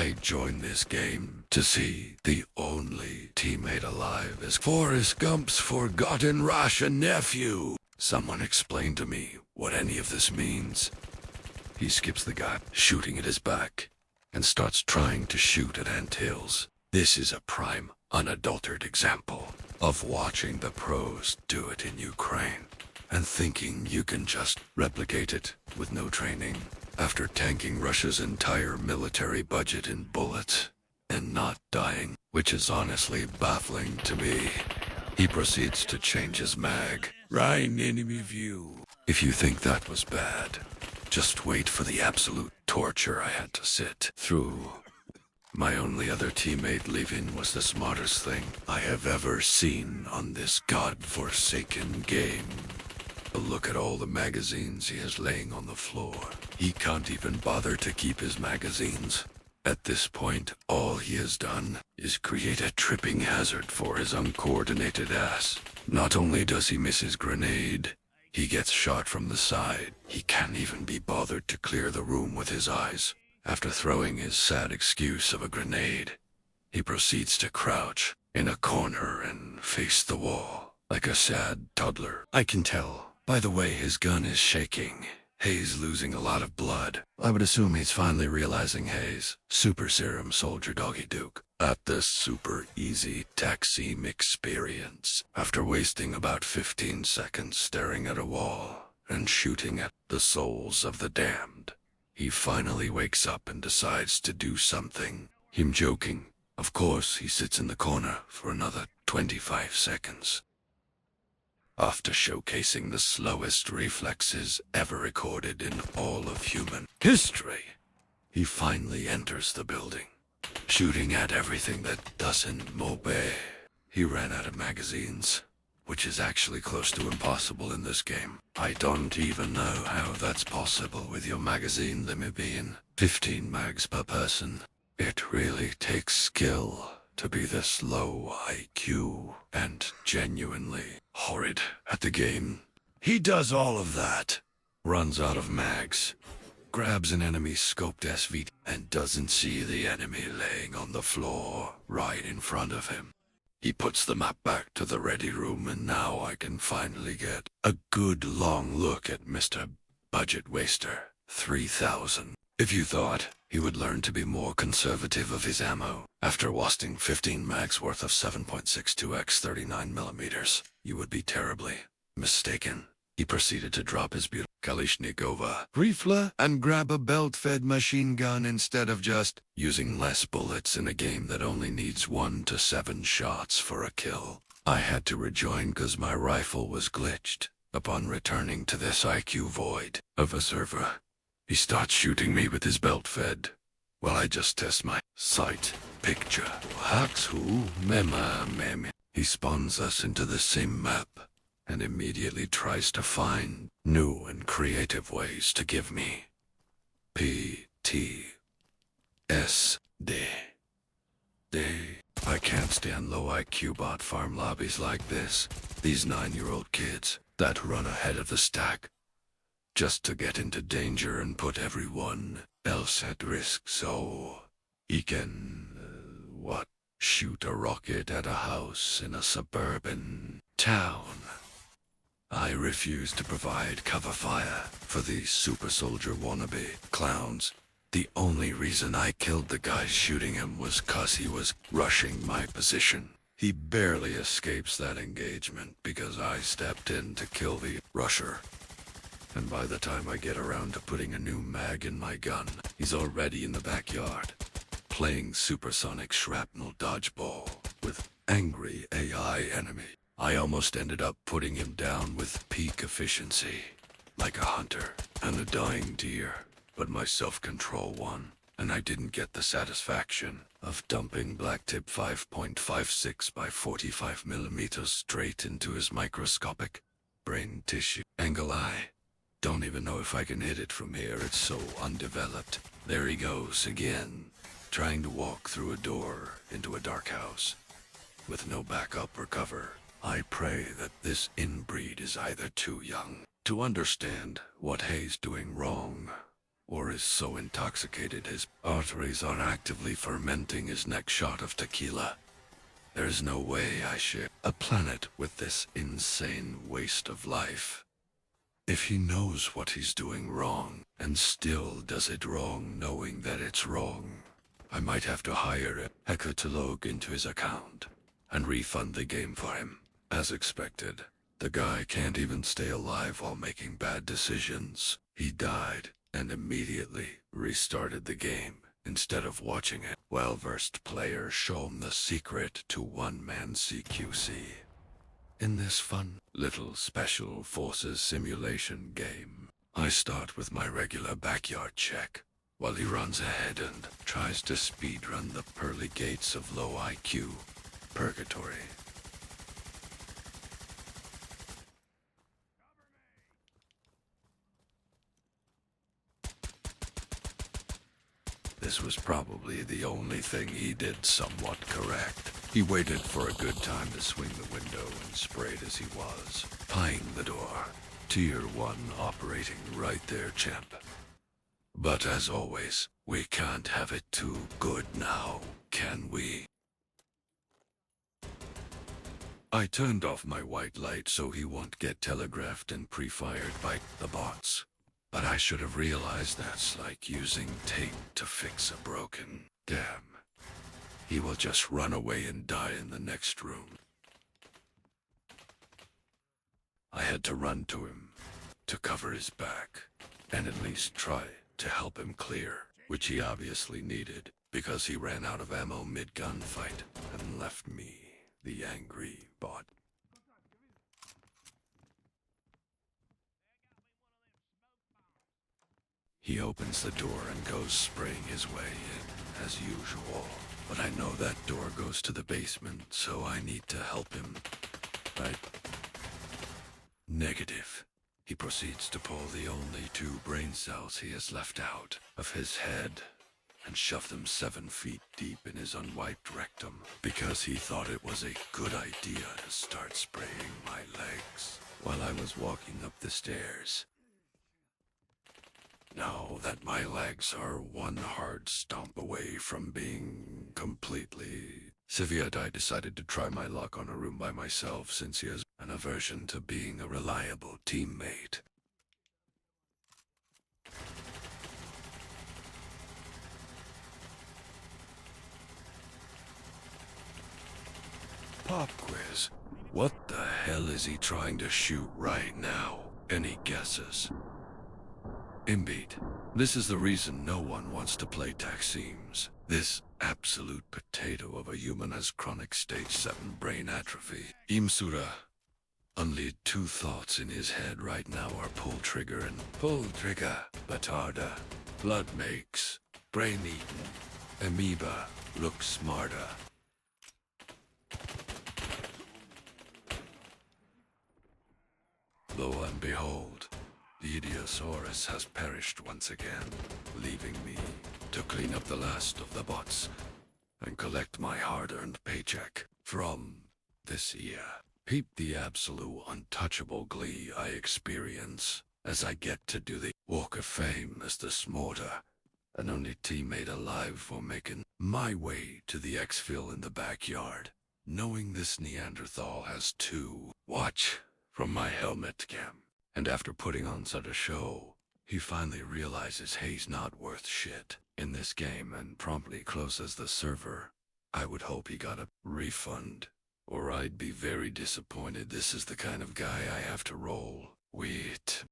I joined this game to see the only teammate alive is Forrest Gump's forgotten Russian nephew. Someone explain to me what any of this means. He skips the guy shooting at his back and starts trying to shoot at anthills. This is a prime, unadulterated example of watching the pros do it in Ukraine and thinking you can just replicate it with no training after tanking Russia's entire military budget in bullets and not dying, which is honestly baffling to me. He proceeds to change his mag. Right enemy view. If you think that was bad, just wait for the absolute torture I had to sit through. My only other teammate leaving was the smartest thing I have ever seen on this godforsaken game. Look at all the magazines he has laying on the floor. He can't even bother to keep his magazines. At this point, all he has done is create a tripping hazard for his uncoordinated ass. Not only does he miss his grenade, he gets shot from the side. He can't even be bothered to clear the room with his eyes. After throwing his sad excuse of a grenade, he proceeds to crouch in a corner and face the wall like a sad toddler. I can tell by the way his gun is shaking. Hayes losing a lot of blood. I would assume he's finally realizing Hayes' super serum soldier doggy duke at this super easy Tacsim experience. After wasting about 15 seconds staring at a wall and shooting at the souls of the damned, he finally wakes up and decides to do something. Him joking. Of course, he sits in the corner for another 25 seconds. After showcasing the slowest reflexes ever recorded in all of human history, he finally enters the building, shooting at everything that doesn't obey. He ran out of magazines, which is actually close to impossible in this game. I don't even know how that's possible with your magazine limit being 15 mags per person. It really takes skill to be this low IQ and genuinely horrid at the game. He does all of that, runs out of mags, grabs an enemy scoped SVT, and doesn't see the enemy laying on the floor right in front of him. He puts the map back to the ready room, and now I can finally get a good long look at Mr. Budget Waster 3000. If you thought he would learn to be more conservative of his ammo after wasting 15 mags worth of 7.62x 39mm, you would be terribly mistaken. He proceeded to drop his beautiful Kalashnikova rifle and grab a belt-fed machine gun instead of just using less bullets in a game that only needs 1 to 7 shots for a kill. I had to rejoin because my rifle was glitched upon returning to this IQ void of a server. He starts shooting me with his belt-fed while I just test my sight picture. Haxu mema meme. He spawns us into the same map and immediately tries to find new and creative ways to give me PTSD. I can't stand low IQ bot farm lobbies like this. These 9-year-old kids that run ahead of the stack just to get into danger and put everyone else at risk so he can, shoot a rocket at a house in a suburban town. I refuse to provide cover fire for these super soldier wannabe clowns. The only reason I killed the guy shooting him was 'cause he was rushing my position. He barely escapes that engagement because I stepped in to kill the rusher. And by the time I get around to putting a new mag in my gun, he's already in the backyard, playing supersonic shrapnel dodgeball with angry AI enemy. I almost ended up putting him down with peak efficiency, like a hunter and a dying deer, but my self-control won, and I didn't get the satisfaction of dumping black tip 5.56 by 45mm straight into his microscopic brain tissue. Angle eye. Don't even know if I can hit it from here, it's so undeveloped. There he goes again, trying to walk through a door into a dark house with no backup or cover. I pray that this inbreed is either too young to understand what Hayes doing wrong, or is so intoxicated his arteries are actively fermenting his next shot of tequila. There's no way I share a planet with this insane waste of life. If he knows what he's doing wrong, and still does it wrong knowing that it's wrong, I might have to hire a hacker to log into his account and refund the game for him. As expected, the guy can't even stay alive while making bad decisions. He died and immediately restarted the game instead of watching it. Well-versed players show him the secret to one-man CQC. In this fun little special forces simulation game, I start with my regular backyard check, while he runs ahead and tries to speedrun the pearly gates of low IQ purgatory. This was probably the only thing he did somewhat correct. He waited for a good time to swing the window and sprayed as he was, pieing the door. Tier 1 operating right there, champ. But as always, we can't have it too good now, can we? I turned off my white light so he won't get telegraphed and pre-fired by the bots. But I should have realized that's like using tape to fix a broken dam. He will just run away and die in the next room. I had to run to him to cover his back and at least try to help him clear, which he obviously needed because he ran out of ammo mid-gunfight and left me, the angry bot. He opens the door and goes spraying his way in, as usual. But I know that door goes to the basement, so I need to help him. Right? Negative. He proceeds to pull the only 2 brain cells he has left out of his head and shove them 7 feet deep in his unwiped rectum because he thought it was a good idea to start spraying my legs while I was walking up the stairs. Now that my legs are one hard stomp away from being completely severed, I decided to try my luck on a room by myself since he has an aversion to being a reliable teammate. Pop quiz. What the hell is he trying to shoot right now? Any guesses? Indeed. This is the reason no one wants to play Taxims. This absolute potato of a human has chronic stage 7 brain atrophy. Imsura. Only 2 thoughts in his head right now are pull trigger and pull trigger. Batarda. Blood makes. Brain eaten. Amoeba. Look smarter. Lo and behold, the Idiosaurus has perished once again, leaving me to clean up the last of the bots and collect my hard-earned paycheck from this year. Peep the absolute untouchable glee I experience as I get to do the Walk of Fame as the smarter and only teammate alive for making my way to the exfil in the backyard, knowing this Neanderthal has 2 watch from my helmet cam. And after putting on such a show, he finally realizes he's not worth shit in this game and promptly closes the server. I would hope he got a refund, or I'd be very disappointed. This is the kind of guy I have to roll with.